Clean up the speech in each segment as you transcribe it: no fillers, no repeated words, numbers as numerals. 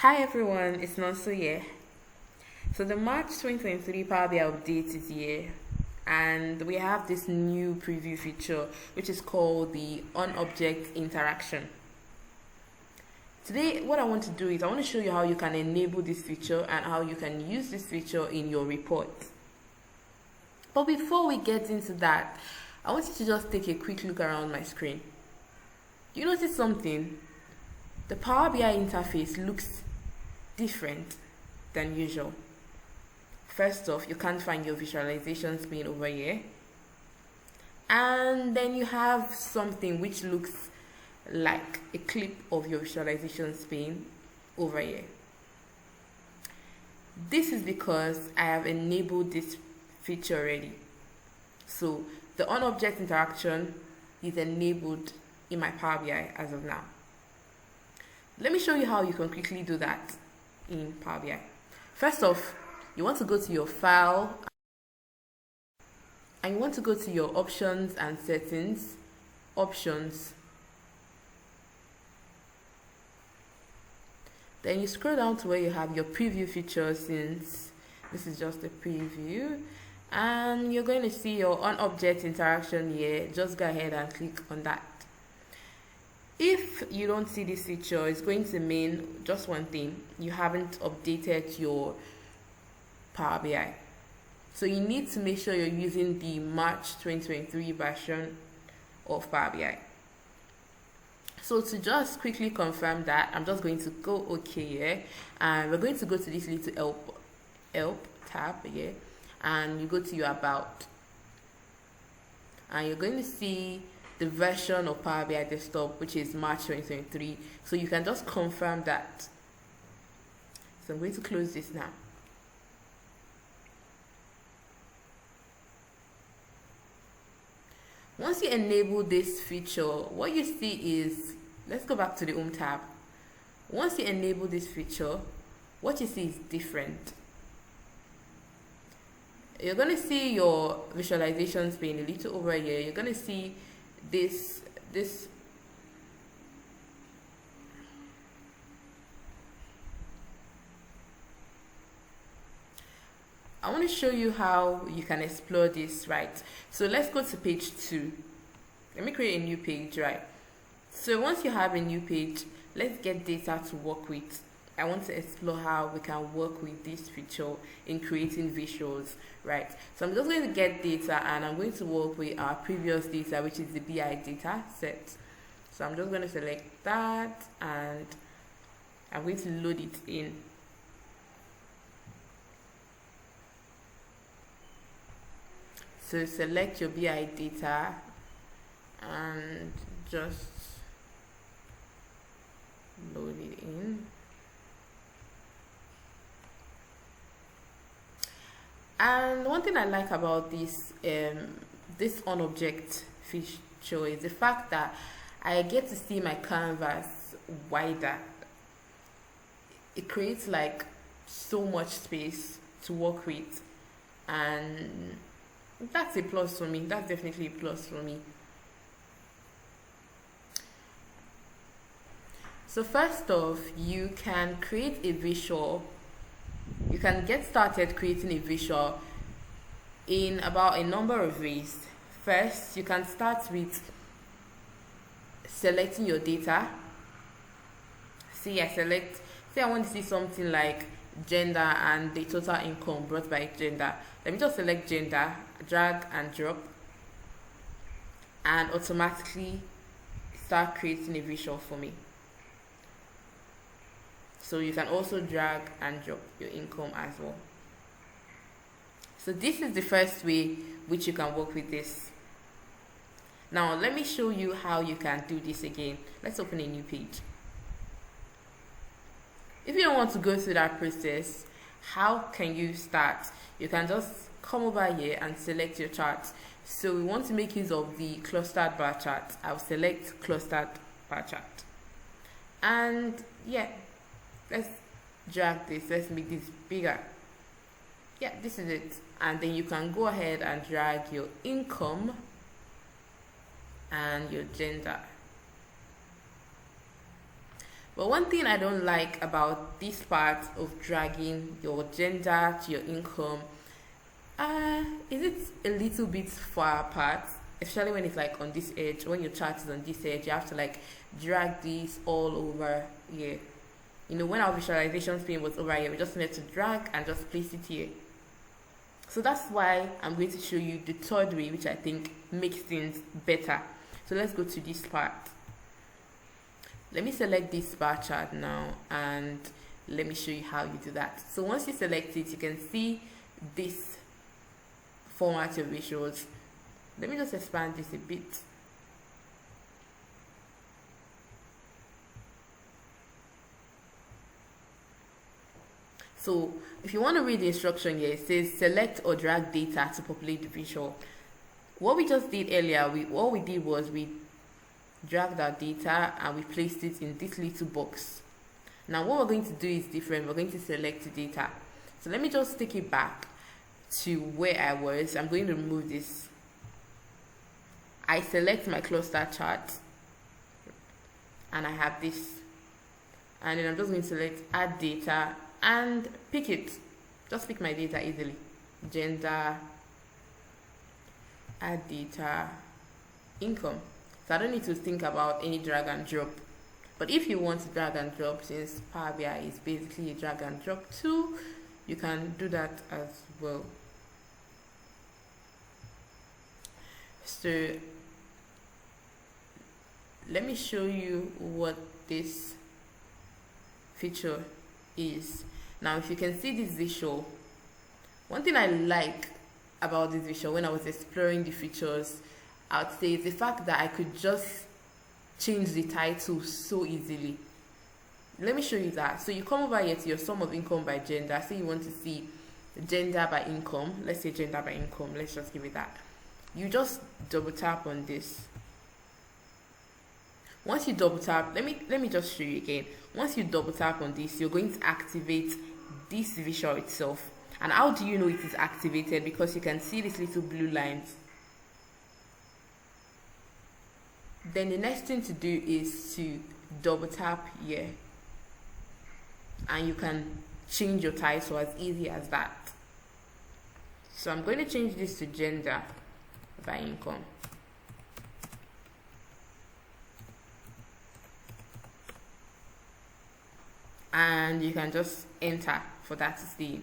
Hi everyone, it's Nonso here. So the March 2023 Power BI update is here, and we have this new preview feature which is called the on-object interaction. Today what I want to do is I want to show you how you can enable this feature and how you can use this feature in your report. But before we get into that, I want you to just take a quick look around my screen. Do you notice something? The Power BI interface looks different than usual. First off, you can't find your visualizations being over here, and then you have something which looks like a clip of your visualizations being over here. This is because I have enabled this feature already. So the on-object interaction is enabled in my Power BI as of now. Let me show you how you can quickly do that in Power BI. First off, you want to go to your file and you want to go to your options and settings, options. Then you scroll down to where you have your preview feature, since this is just a preview, and you're going to see your on-object interaction here. Just go ahead and click on that. If you don't see this feature, it's going to mean just one thing: you haven't updated your Power BI. So you need to make sure you're using the March 2023 version of Power BI. So to just quickly confirm that, I'm just going to go OK here, and we're going to go to this little help tab here, and you go to your about, and you're going to see the version of Power BI Desktop, which is March 2023. So you can just confirm that. So I'm going to close this now. Once you enable this feature, what you see is, let's go back to the Home tab. Once you enable this feature, what you see is different. You're going to see your visualizations being a little over here. You're going to see this I want to show you how you can explore this, right? So let's go to page 2. Let me create a new page, right? So once you have a new page, let's get data to work with. I want to explore how we can work with this feature in creating visuals, right? So I'm just going to get data, and I'm going to work with our previous data, which is the BI data set. So I'm just going to select that, and I'm going to load it in. So select your BI data and just load it in. And one thing I like about this this on-object feature is the fact that I get to see my canvas wider. It creates like so much space to work with, and that's a plus for me. That's definitely a plus for me. So first off, you can create a visual. You can get started creating a visual in about a number of ways. First, you can start with selecting your data. Say I want to see something like gender and the total income brought by gender. Let me just select gender, drag and drop, and automatically start creating a visual for me. So you can also drag and drop your income as well. So this is the first way which you can work with this. Now let me show you how you can do this again. Let's open a new page. If you don't want to go through that process, how can you start? You can just come over here and select your chart. So we want to make use of the clustered bar chart. I'll select clustered bar chart. And yeah, let's drag this. Let's make this bigger. Yeah, this is it. And then you can go ahead and drag your income and your gender. But one thing I don't like about this part of dragging your gender to your income, is it a little bit far apart, especially when it's like on this edge. When your chart is on this edge, you have to like drag this all over here. You know, when our visualization screen was over here, we just need to drag and just place it here. So that's why I'm going to show you the third way, which I think makes things better. So let's go to this part. Let me select this bar chart now and let me show you how you do that. So once you select it, you can see this format of visuals. Let me just expand this a bit. So if you want to read the instruction here, it says select or drag data to populate the visual. What we just did earlier, what we did was we dragged our data and we placed it in this little box. Now what we're going to do is different. We're going to select the data. So let me just take it back to where I was. I'm going to remove this. I select my cluster chart and I have this, and then I'm just going to select add data and pick it. Just pick my data easily. Gender, add data, income. So I don't need to think about any drag and drop. But if you want to drag and drop, since Power BI is basically a drag and drop tool, you can do that as well. So let me show you what this feature is. Now if you can see this visual, one thing I like about this visual when I was exploring the features, I would say is the fact that I could just change the title so easily. Let me show you that. So you come over here to your sum of income by gender. Say you want to see gender by income. Let's say gender by income. Let's just give it that. You just double tap on this. Once you double tap, let me just show you again. Once you double tap on this, you're going to activate this visual itself. And how do you know it is activated? Because you can see these little blue lines. Then the next thing to do is to double tap here, and you can change your title as easy as that. So I'm going to change this to gender by income. And you can just enter for that to stay.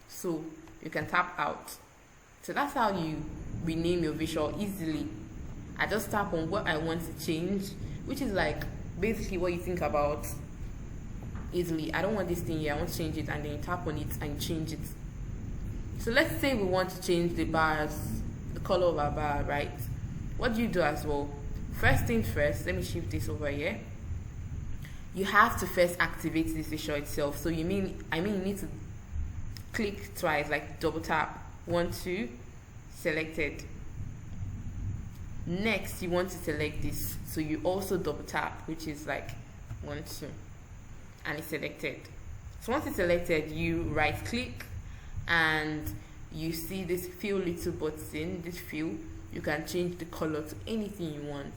So you can tap out. So that's how you rename your visual easily. I just tap on what I want to change, which is like basically what you think about easily. I don't want this thing here, I want to change it, and then you tap on it and change it. So let's say we want to change the bars, the color of our bar, right? What do you do as well? First thing first, let me shift this over here. You have to first activate this visual itself. So you need to click twice, like double tap. 1, 2, selected. Next, you want to select this, so you also double tap, which is like 1, 2, and it's selected. So once it's selected, you right click and you see this fill little button, this fill. You can change the color to anything you want.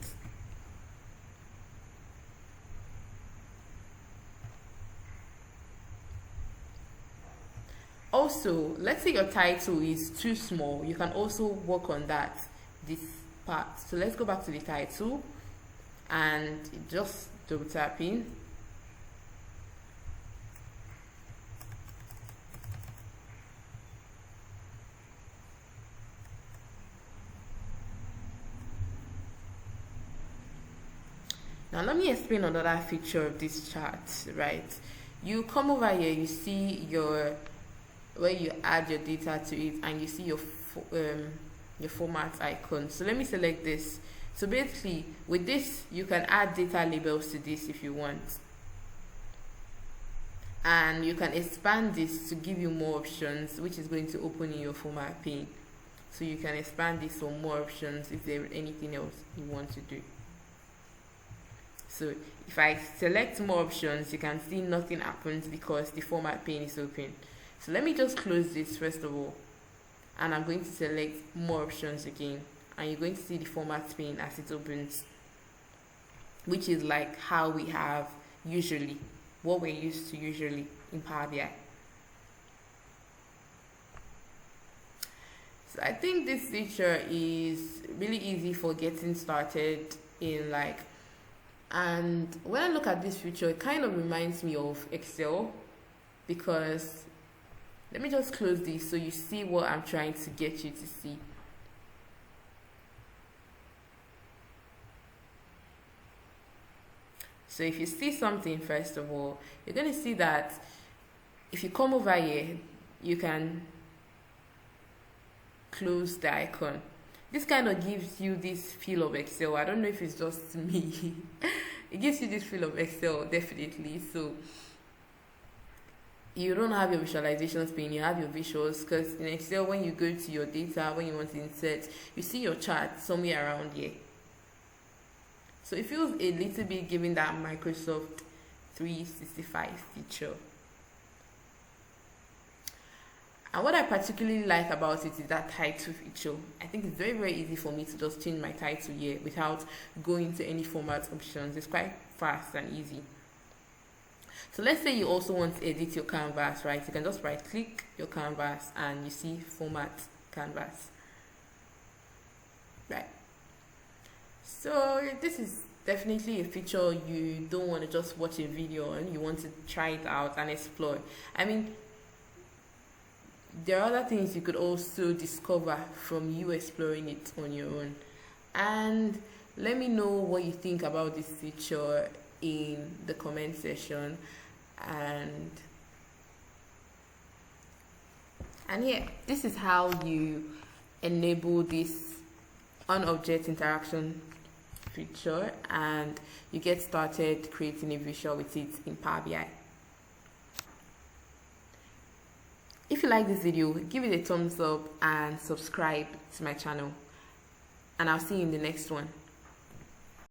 Also, let's say your title is too small, you can also work on that, this part. So let's go back to the title and just double tap in. Now let me explain another feature of this chart, right? You come over here, you see your where you add your data to it, and you see your format icon. So let me select this. So basically with this you can add data labels to this if you want, and you can expand this to give you more options, which is going to open in your format pane. So you can expand this for more options if there is anything else you want to do. So if I select more options, you can see nothing happens because the format pane is open. So let me just close this first of all, and I'm going to select more options again, and you're going to see the format pane as it opens, which is like how we have usually, what we're used to usually in Power BI. So I think this feature is really easy for getting started in like, and when I look at this feature, it kind of reminds me of Excel, because let me just close this so you see what I'm trying to get you to see. So if you see something, first of all, you're going to see that if you come over here, you can close the icon. This kind of gives you this feel of Excel. I don't know if it's just me. It gives you this feel of Excel, definitely. So you don't have your visualizations pane, you have your visuals, because in Excel, when you go to your data, when you want to insert, you see your chart somewhere around here. So it feels a little bit giving that Microsoft 365 feature. And what I particularly like about it is that title feature. I think it's very, very easy for me to just change my title here without going to any format options. It's quite fast and easy. So let's say you also want to edit your canvas, right? You can just right click your canvas and you see format canvas, right? So this is definitely a feature you don't want to just watch a video on. You want to try it out and explore. I mean, there are other things you could also discover from you exploring it on your own. And let me know what you think about this feature in the comment section. And yeah, this is how you enable this on-object interaction feature, and you get started creating a visual with it in Power BI. If you like this video, give it a thumbs up and subscribe to my channel, and I'll see you in the next one.